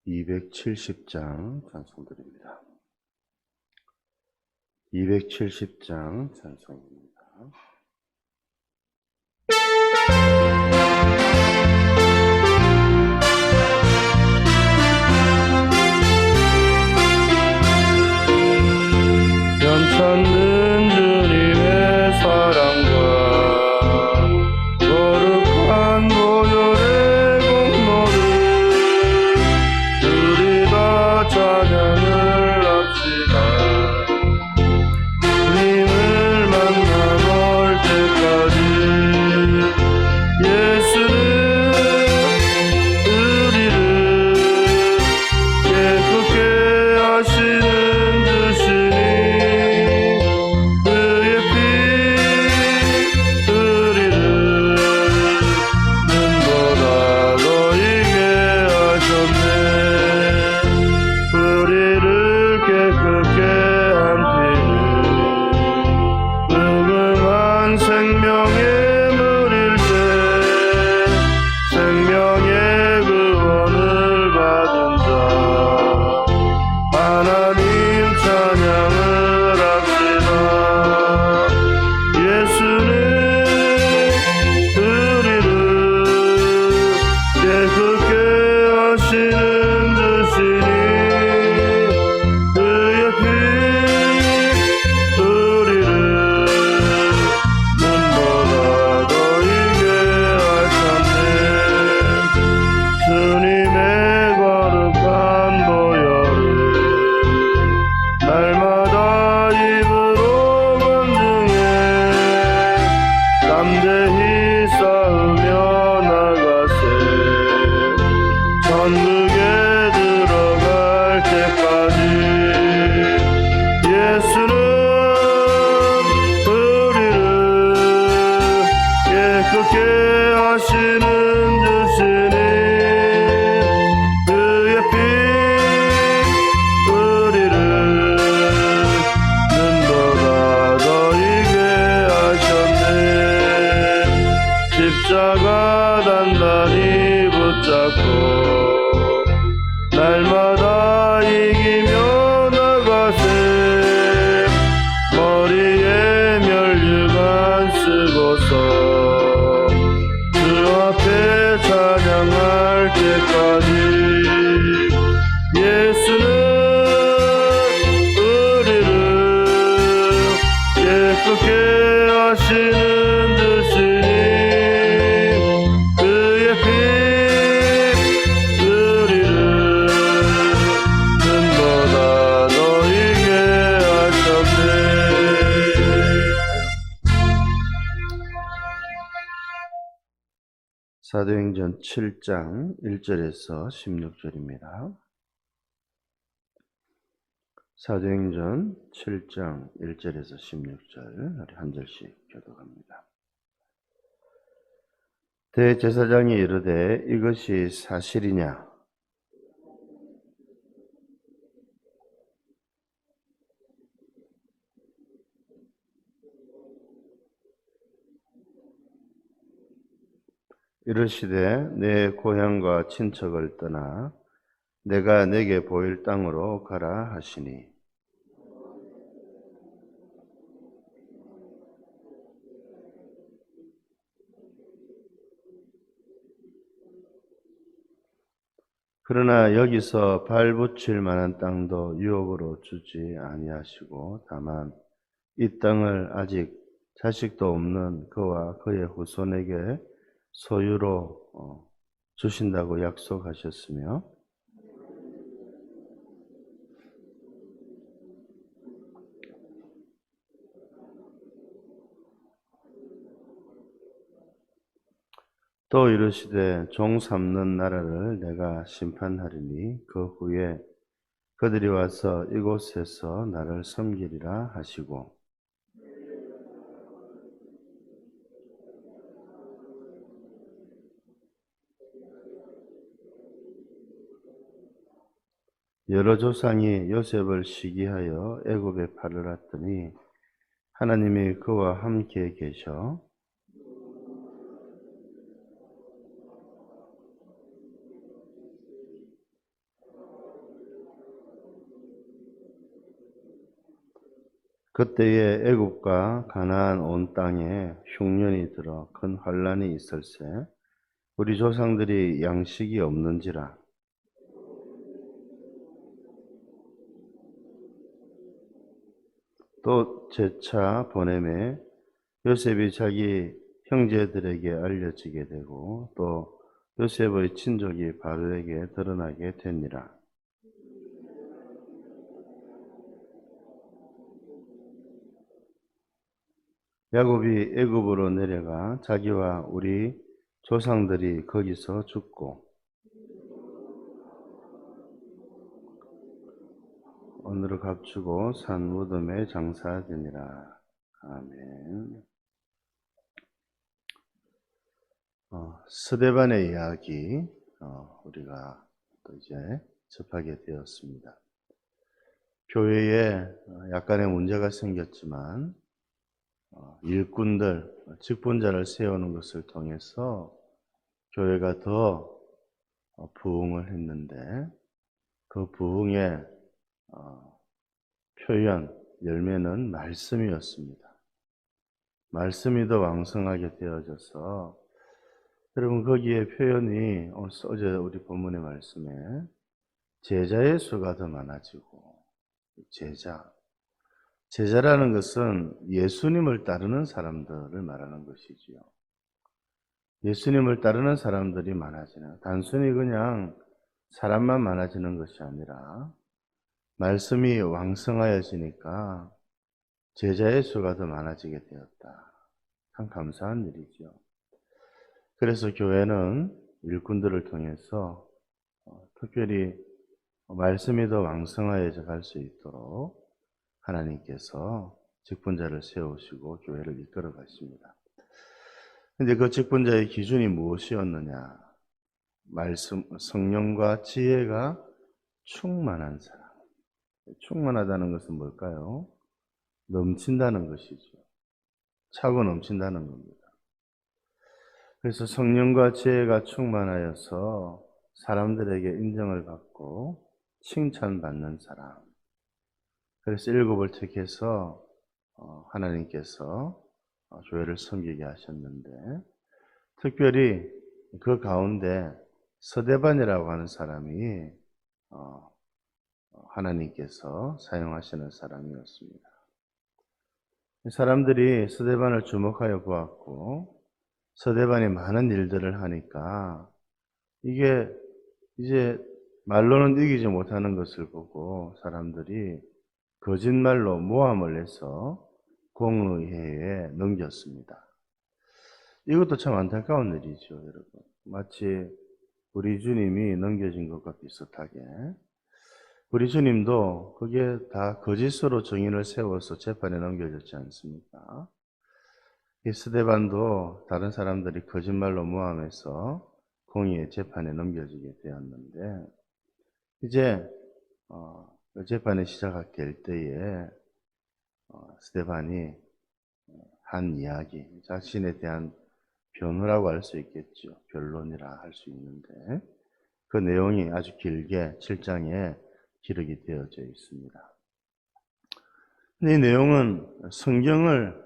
270장 찬송드립니다. 270장 찬송입니다. 변찮는 주님의 사랑과 거룩한 보혈의 공로를 우리 다 찬양을 합시다. 주님을 만나볼 때까지 예수는 우리를 깨끗게 하시는 주시니 그의 피 우리를 눈보다 더 이게 하셨네. 우리를 깨끗게 한 피는 무궁한 생명의 물일때 생명의 구원을 받은 자 하나님 찬양을 합시다. 예수는 우리를 깨끗게 하시는 주시니 그의 피 우리를 눈보다 더 이게 하셨네. 주님의 거룩한 보혈을 날마다 입으로 건중해 담대히 싸우며 나가세. 천국에 들어갈 때까지 예수는 우리를 깨끗게 하시는 주시니 그의 피 우리를 눈보다 더 이게 하셨네. 십자가 단단히 붙잡고 날마다 이기며 나가세. 머리에 면류관 쓰고서 주 앞에 찬양할 때까지 예수는 우리를 깨끗게 하시는 주시니 그의 피 우리를 눈보다 더 이게 하셨네. 사도행전 7장 1절에서 16절입니다. 사도행전 7장 1절에서 16절 우리 한 절씩 교독합니다. 대제사장이 이르되 이것이 사실이냐? 이르시되 내 고향과 친척을 떠나 내가 내게 보일 땅으로 가라 하시니 그러나 여기서 발붙일 만한 땅도 유업으로 주지 아니하시고 다만 이 땅을 아직 자식도 없는 그와 그의 후손에게 소유로 주신다고 약속하셨으며 또 이르시되 종 삼는 나라를 내가 심판하리니 그 후에 그들이 와서 이곳에서 나를 섬기리라 하시고 여러 조상이 요셉을 시기하여 애굽에 팔으랐더니 하나님이 그와 함께 계셔 그때에 애굽과 가나안 온 땅에 흉년이 들어 큰 환란이 있을세. 우리 조상들이 양식이 없는지라. 또 재차 보내매 요셉이 자기 형제들에게 알려지게 되고 또 요셉의 친족이 바로에게 드러나게 되니라. 야곱이 애굽으로 내려가 자기와 우리 조상들이 거기서 죽고 오늘을 값주고 산 무덤에 장사되니라. 아멘. 스데반의 이야기 우리가 또 이제 접하게 되었습니다. 교회에 약간의 문제가 생겼지만 일꾼들, 직분자를 세우는 것을 통해서 교회가 더 부흥을 했는데 그 부흥의 표현, 열매는 말씀이었습니다. 말씀이 더 왕성하게 되어져서 여러분 거기에 표현이 어제 우리 본문의 말씀에 제자의 수가 더 많아지고 제자라는 것은 예수님을 따르는 사람들을 말하는 것이지요. 예수님을 따르는 사람들이 많아지는, 단순히 그냥 사람만 많아지는 것이 아니라 말씀이 왕성하여지니까 제자의 수가 더 많아지게 되었다. 참 감사한 일이죠. 그래서 교회는 일꾼들을 통해서 특별히 말씀이 더 왕성하여져 갈 수 있도록 하나님께서 직분자를 세우시고 교회를 이끌어 가십니다. 근데 그 직분자의 기준이 무엇이었느냐? 말씀, 성령과 지혜가 충만한 사람. 충만하다는 것은 뭘까요? 넘친다는 것이죠. 차고 넘친다는 겁니다. 그래서 성령과 지혜가 충만하여서 사람들에게 인정을 받고 칭찬받는 사람. 그래서 일곱을 택해서 하나님께서 교회를 섬기게 하셨는데 특별히 그 가운데 서대반이라고 하는 사람이 하나님께서 사용하시는 사람이었습니다. 사람들이 서대반을 주목하여 보았고 서대반이 많은 일들을 하니까 이게 이제 말로는 이기지 못하는 것을 보고 사람들이 거짓말로 모함을 해서 공의회에 넘겼습니다. 이것도 참 안타까운 일이죠, 여러분. 마치 우리 주님이 넘겨진 것과 비슷하게 우리 주님도 그게 다 거짓으로 증인을 세워서 재판에 넘겨졌지 않습니까? 이 스데반도 다른 사람들이 거짓말로 모함해서 공의의 재판에 넘겨지게 되었는데 이제 그 재판이 시작될 때에 스데반이 한 이야기, 자신에 대한 변호라고 할 수 있겠죠. 변론이라 할 수 있는데 그 내용이 아주 길게 7장에 기록이 되어져 있습니다. 이 내용은 성경을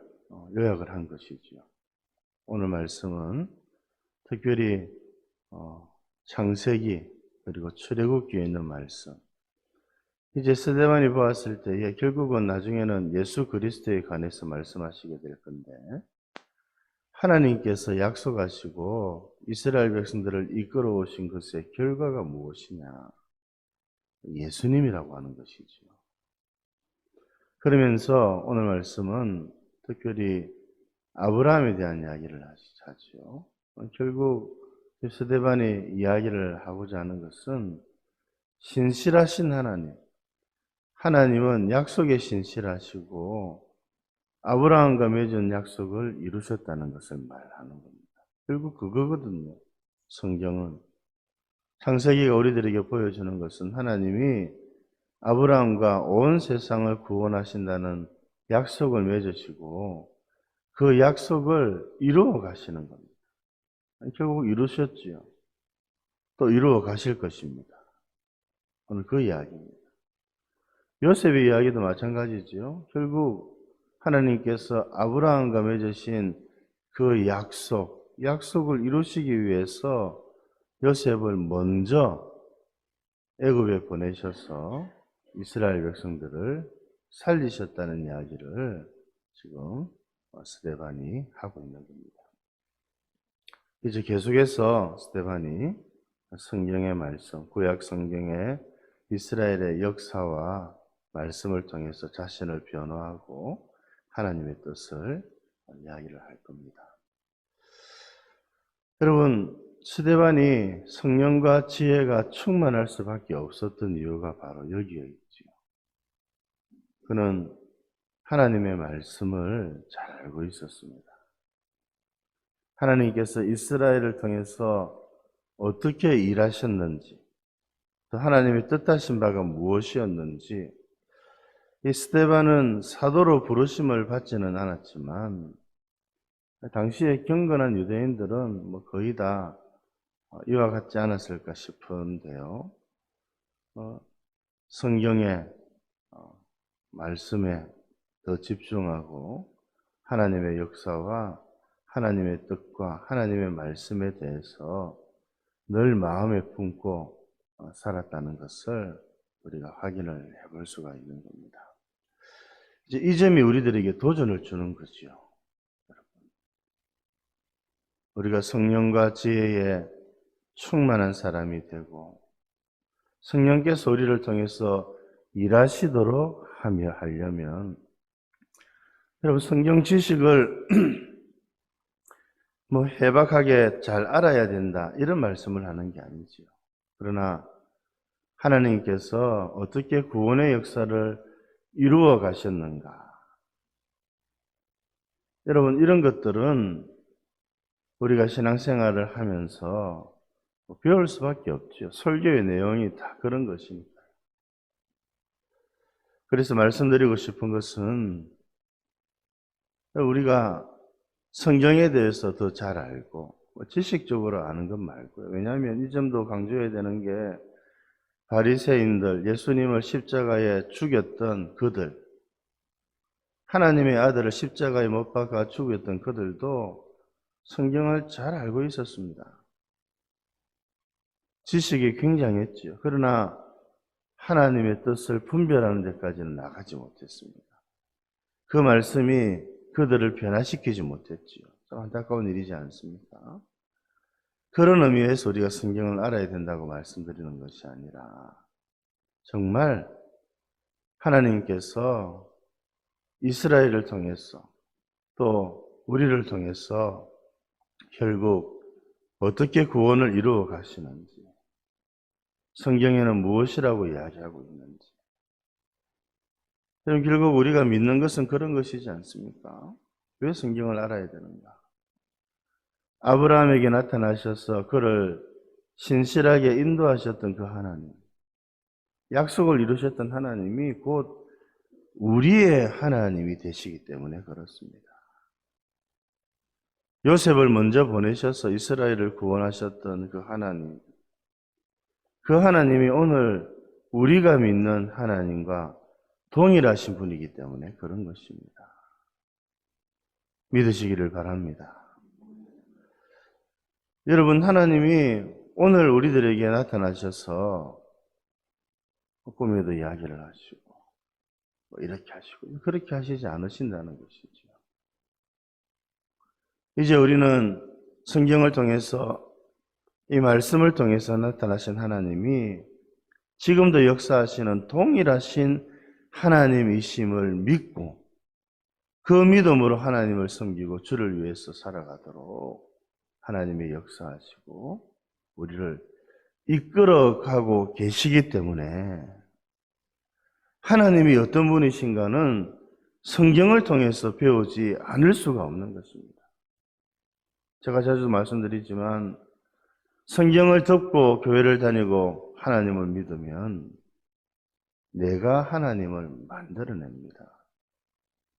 요약을 한 것이죠. 오늘 말씀은 특별히 창세기 그리고 출애굽기에 있는 말씀. 이제 스데반이 보았을 때에 결국은 나중에는 예수 그리스도에 관해서 말씀하시게 될 건데 하나님께서 약속하시고 이스라엘 백성들을 이끌어 오신 것의 결과가 무엇이냐? 예수님이라고 하는 것이죠. 그러면서 오늘 말씀은 특별히 아브라함에 대한 이야기를 하죠. 결국 스데반이 이야기를 하고자 하는 것은 신실하신 하나님, 하나님은 약속에 신실하시고 아브라함과 맺은 약속을 이루셨다는 것을 말하는 겁니다. 결국 그거거든요. 성경은. 창세기가 우리들에게 보여주는 것은 하나님이 아브라함과 온 세상을 구원하신다는 약속을 맺으시고 그 약속을 이루어 가시는 겁니다. 결국 이루셨지요. 또 이루어 가실 것입니다. 오늘 그 이야기입니다. 요셉의 이야기도 마찬가지지요. 결국 하나님께서 아브라함과 맺으신 그 약속을 이루시기 위해서 요셉을 먼저 애굽에 보내셔서 이스라엘 백성들을 살리셨다는 이야기를 지금 스데반이 하고 있는 겁니다. 이제 계속해서 스데반이 성경의 말씀, 구약 성경의 이스라엘의 역사와 말씀을 통해서 자신을 변호하고 하나님의 뜻을 이야기를 할 겁니다. 여러분, 스데반이 성령과 지혜가 충만할 수밖에 없었던 이유가 바로 여기에 있죠. 그는 하나님의 말씀을 잘 알고 있었습니다. 하나님께서 이스라엘을 통해서 어떻게 일하셨는지, 또 하나님의 뜻하신 바가 무엇이었는지, 이 스데반은 사도로 부르심을 받지는 않았지만 당시에 경건한 유대인들은 거의 다 이와 같지 않았을까 싶은데요. 성경의 말씀에 더 집중하고 하나님의 역사와 하나님의 뜻과 하나님의 말씀에 대해서 늘 마음에 품고 살았다는 것을 우리가 확인을 해볼 수가 있는 겁니다. 이제 이 점이 우리들에게 도전을 주는 거죠. 우리가 성령과 지혜에 충만한 사람이 되고 성령께서 우리를 통해서 일하시도록 하려면 여러분 성경 지식을 해박하게 잘 알아야 된다 이런 말씀을 하는 게 아니지요. 그러나 하나님께서 어떻게 구원의 역사를 이루어 가셨는가, 여러분 이런 것들은 우리가 신앙생활을 하면서 배울 수밖에 없죠. 설교의 내용이 다 그런 것이니까. 그래서 말씀드리고 싶은 것은 우리가 성경에 대해서 더 잘 알고 지식적으로 아는 것 말고요. 왜냐하면 이 점도 강조해야 되는 게 바리새인들, 예수님을 십자가에 죽였던 그들, 하나님의 아들을 십자가에 못 박아 죽였던 그들도 성경을 잘 알고 있었습니다. 지식이 굉장했죠. 그러나 하나님의 뜻을 분별하는 데까지는 나가지 못했습니다. 그 말씀이 그들을 변화시키지 못했지요. 좀 안타까운 일이지 않습니까? 그런 의미에서 우리가 성경을 알아야 된다고 말씀드리는 것이 아니라 정말 하나님께서 이스라엘을 통해서 또 우리를 통해서 결국 어떻게 구원을 이루어 가시는지, 성경에는 무엇이라고 이야기하고 있는지, 그럼 결국 우리가 믿는 것은 그런 것이지 않습니까? 왜 성경을 알아야 되는가? 아브라함에게 나타나셔서 그를 신실하게 인도하셨던 그 하나님, 약속을 이루셨던 하나님이 곧 우리의 하나님이 되시기 때문에 그렇습니다. 요셉을 먼저 보내셔서 이스라엘을 구원하셨던 그 하나님, 그 하나님이 오늘 우리가 믿는 하나님과 동일하신 분이기 때문에 그런 것입니다. 믿으시기를 바랍니다. 여러분, 하나님이 오늘 우리들에게 나타나셔서 꿈에도 이야기를 하시고 이렇게 하시고 그렇게 하시지 않으신다는 것이죠. 이제 우리는 성경을 통해서 이 말씀을 통해서 나타나신 하나님이 지금도 역사하시는 동일하신 하나님이심을 믿고 그 믿음으로 하나님을 섬기고 주를 위해서 살아가도록 하나님이 역사하시고 우리를 이끌어가고 계시기 때문에 하나님이 어떤 분이신가는 성경을 통해서 배우지 않을 수가 없는 것입니다. 제가 자주 말씀드리지만 성경을 듣고 교회를 다니고 하나님을 믿으면 내가 하나님을 만들어냅니다.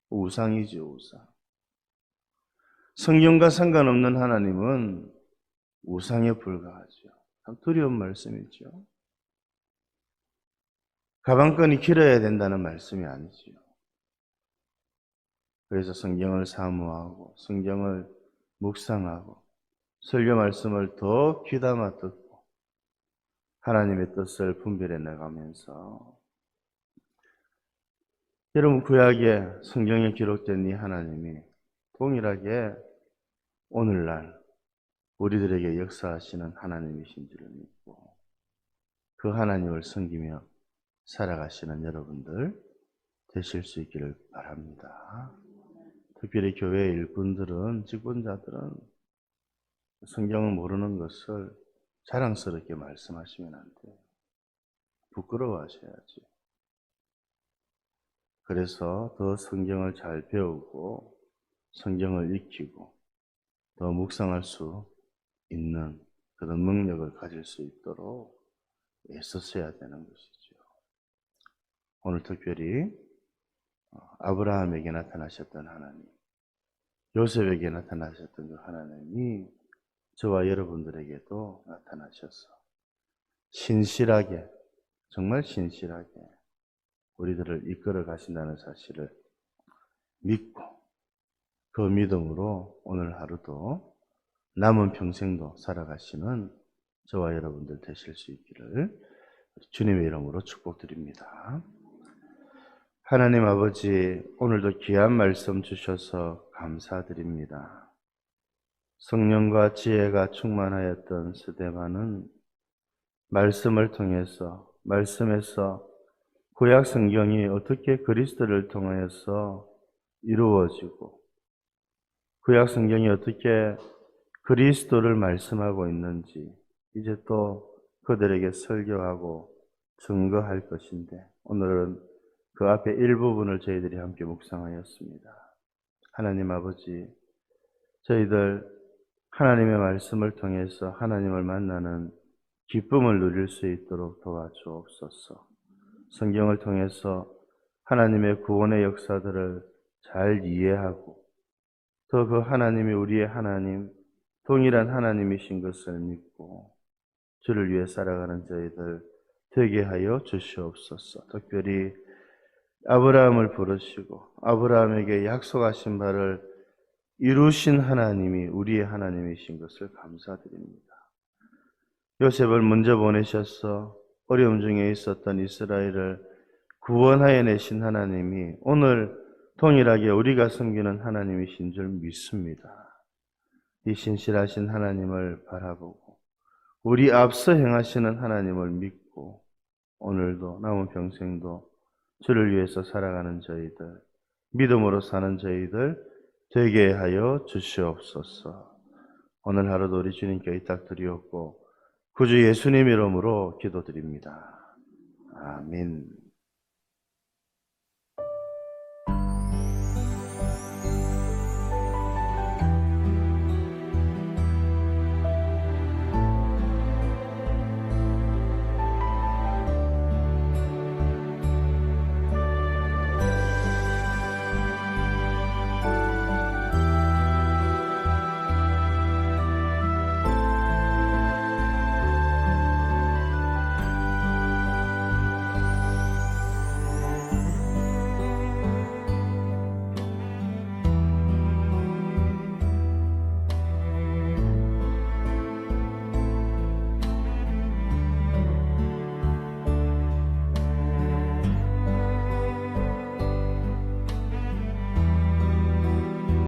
우상이죠, 우상. 성경과 상관없는 하나님은 우상에 불과하죠. 참 두려운 말씀이죠. 가방끈이 길어야 된다는 말씀이 아니지요. 그래서 성경을 사모하고 성경을 묵상하고 설교 말씀을 더 귀담아 듣고 하나님의 뜻을 분별해 나가면서 여러분 구약에 성경에 기록된 이 하나님이 동일하게 오늘날 우리들에게 역사하시는 하나님이신 줄을 믿고 그 하나님을 섬기며 살아가시는 여러분들 되실 수 있기를 바랍니다. 특별히 교회 일꾼들은, 직분자들은 성경을 모르는 것을 자랑스럽게 말씀하시면 안 돼요. 부끄러워하셔야지. 그래서 더 성경을 잘 배우고 성경을 익히고 더 묵상할 수 있는 그런 능력을 가질 수 있도록 애쓰셔야 되는 것이죠. 오늘 특별히 아브라함에게 나타나셨던 하나님, 요셉에게 나타나셨던 그 하나님이 저와 여러분들에게도 나타나셔서 신실하게, 정말 신실하게 우리들을 이끌어 가신다는 사실을 믿고 그 믿음으로 오늘 하루도 남은 평생도 살아가시는 저와 여러분들 되실 수 있기를 주님의 이름으로 축복드립니다. 하나님 아버지, 오늘도 귀한 말씀 주셔서 감사드립니다. 성령과 지혜가 충만하였던 스데반은 말씀을 통해서, 말씀에서 구약 성경이 어떻게 그리스도를 통하여서 이루어지고 구약 성경이 어떻게 그리스도를 말씀하고 있는지 이제 또 그들에게 설교하고 증거할 것인데 오늘은 그 앞에 일부분을 저희들이 함께 묵상하였습니다. 하나님 아버지, 저희들 하나님의 말씀을 통해서 하나님을 만나는 기쁨을 누릴 수 있도록 도와주옵소서. 성경을 통해서 하나님의 구원의 역사들을 잘 이해하고 또 그 하나님이 우리의 하나님, 동일한 하나님이신 것을 믿고 주를 위해 살아가는 저희들 되게 하여 주시옵소서. 특별히 아브라함을 부르시고 아브라함에게 약속하신 바를 이루신 하나님이 우리의 하나님이신 것을 감사드립니다. 요셉을 먼저 보내셔서 어려움 중에 있었던 이스라엘을 구원하여 내신 하나님이 오늘 동일하게 우리가 섬기는 하나님이신 줄 믿습니다. 이 신실하신 하나님을 바라보고 우리 앞서 행하시는 하나님을 믿고 오늘도 남은 평생도 주를 위해서 살아가는 저희들, 믿음으로 사는 저희들 되게 하여 주시옵소서. 오늘 하루도 우리 주님께 의탁드리옵고 구주 예수님 이름으로 기도드립니다. 아멘.